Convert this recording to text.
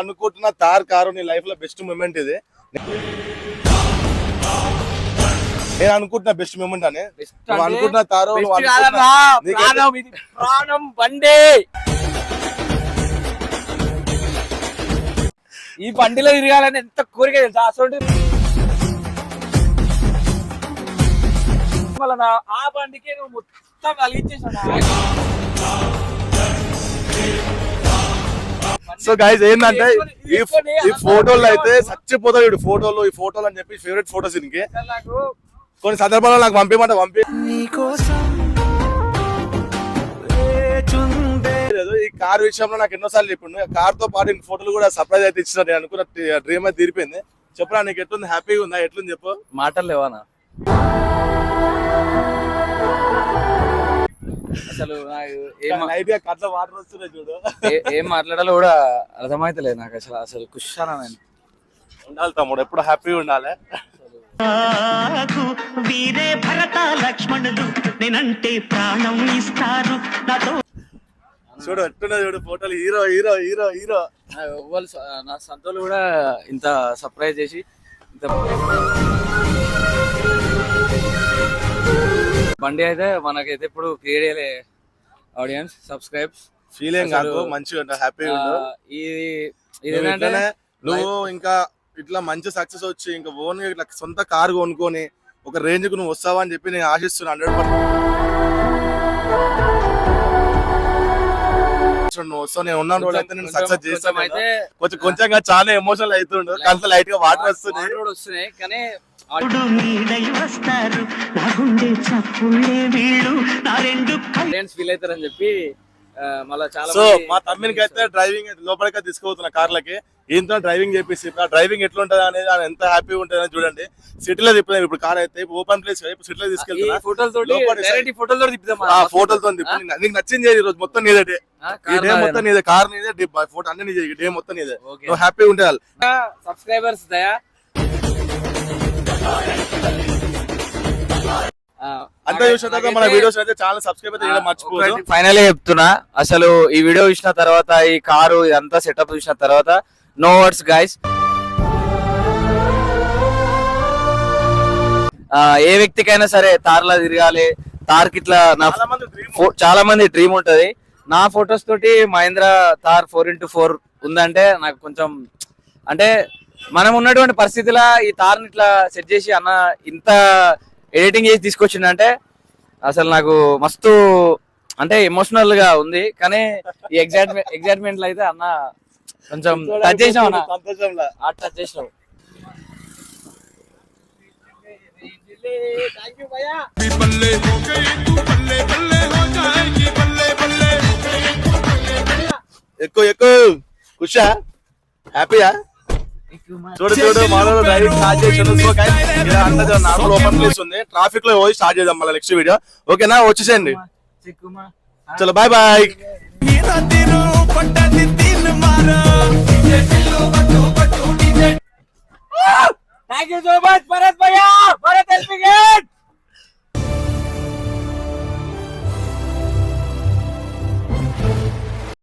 అనుకుంటున్న తార్ కారు నీ లైఫ్ లో బెస్ట్ మూమెంట్ ఇది. నేను అనుకుంటున్నా బెస్ట్ మూమెంట్ అని. నువ్వు అనుకుంటున్న తారు ప్రాణం బండి. ఈ బండిలో తిరగాలని ఎంత కోరిక తెలుసా అసలు. ఆ బండికి నువ్వు మొత్తం కలిగించేసా. సో గైస్ ఏంటంటే ఈ ఫోటోలు అయితే చచ్చిపోతాడు వీడు. ఫోటోలు ఈ ఫోటోలు అని చెప్పి ఫేవరెట్ ఫోటోస్ దీనికి. కొన్ని సందర్భాల్లో నాకు పంపించమంట పంపి. ఈ కార్ విషయంలో నాకు ఎన్నోసార్లు చెప్పిండు. కార్ తో పాటు ఫోటోలు కూడా సర్ప్రైజ్ అయితే ఇచ్చిన. నేను అనుకున్న డ్రీమ్ అయితే తీరిపోయింది. చెప్పరా నీకు ఎట్లుంది? హ్యాపీగా ఉందా? ఎట్లుంది చెప్పు. మాటలు లేవానా అసలు. కట్ల వాటర్ వస్తున్నాయి చూడు. ఏం మాట్లాడాలో కూడా అర్థమైతలేదు నాకు అసలు. అసలు కుషానా నేను ఉండాలి తమ్ముడు, ఎప్పుడు హ్యాపీగా ఉండాలి. వీరే భరత లక్ష్మణుడు నేనంటే ప్రాణం ఇస్తారు నాతో. చూడు ఎట్టున్నది చూడు ఫోటోలు. Hero hero hero hero. నా సంతోలు కూడా ఇంత సర్ప్రైజ్ చేసి ఇంత బండి అయితే మనకైతే ఇప్పుడు క్రియేట్ చేయలే. ఆడియన్స్ సబ్స్క్రైబ్స్ ఫీలింగ్ కాదు, మంచిగా హ్యాపీగా ఉండు. ఇది ఏంటంటే నువ్వు ఇంకా ఇట్లా మంచి సక్సెస్ వచ్చి ఇంకా ఓన్ ఇట్లా సొంత కారు కొనుక్కొని ఒక రేంజ్ కు నువ్వు వస్తావా అని చెప్పి నేను ఆశిస్తున్నా. 100% నువ్వు వస్తావు. నేను ఉన్నాను రోజు అయితే నేను సక్సెస్ చేస్తాను. కొంచెం చాలా ఎమోషనల్ అవుతుండు. కంత లైట్ గా వాటర్ వస్తున్నాయి కానీ ఫీల్ అవుతారని చెప్పి మళ్ళీ చాలా. సో మా తమ్మినికి అయితే డ్రైవింగ్ లోపలికి తీసుకుపోతున్నా కార్లకి. ఈయనతో డ్రైవింగ్ చేపిస్తే డ్రైవింగ్ ఎట్లుంటది అనేది ఎంత హ్యాపీగా ఉంటుంది అని చూడండి. సిటీలో తిప్పుదాం ఇప్పుడు కార్ అయితే ఓపెన్ ప్లేస్ సిటీలో తీసుకెళ్తున్నా. ఫోటోలతో తిప్పు. నీకు నచ్చింది ఈ రోజు మొత్తం నీదే. ఈ డే మొత్తం నీదే. కార్ నీదే, ఫోటో అన్ని నీదే. ఈ డే మొత్తం నీదే. నువ్వు హ్యాపీగా ఉండాలి. సబ్స్క్రైబర్స్ దయా అంతా చూసిన మన వీడియోస్ అయితే చాలా సబ్స్క్రైబ్ చేయడం మర్చిపోదు. ఫైనల్ చెప్తున్నా, అసలు ఈ వీడియో చూసిన తర్వాత, ఈ కారు ఇదంతా సెటప్ చూసిన తర్వాత నో వర్డ్స్ గైస్. ఏ వ్యక్తికైనా సరే తార్లా తిరగాలి. తార్కి ఇట్లా చాలా మంది డ్రీమ్ ఉంటది. నా ఫొటోస్ తోటి మహేంద్ర తార్ 4x4 ఉందంటే నాకు కొంచెం అంటే మనం ఉన్నటువంటి పరిస్థితిలో ఈ తార్ని ఇట్లా సెట్ చేసి అన్న ఇంత ఎడిటింగ్ చేసి తీసుకొచ్చిందంటే అసలు నాకు మస్తు అంటే ఎమోషనల్ గా ఉంది. కానీ ఈ ఎగ్జైట్మెంట్ లో అయితే అన్న కొంచెం టచ్ చేసినావు అన్న. టచ్ చేసినావు. ఎక్కువ ఎక్కువ ఖుషా హ్యాపీయా? చూడు చూడు మనలో డ్రైవింగ్ స్టార్ట్ చేసాడు. నార్మల్ ఓపెన్ ప్లేస్ ఉంది. ట్రాఫిక్ లో పోయి స్టార్ట్ చేద్దాం మళ్ళీ నెక్స్ట్ వీడియో. ఓకేనా? వచ్చేసేయండి. చలో bye bye. Thank you so much,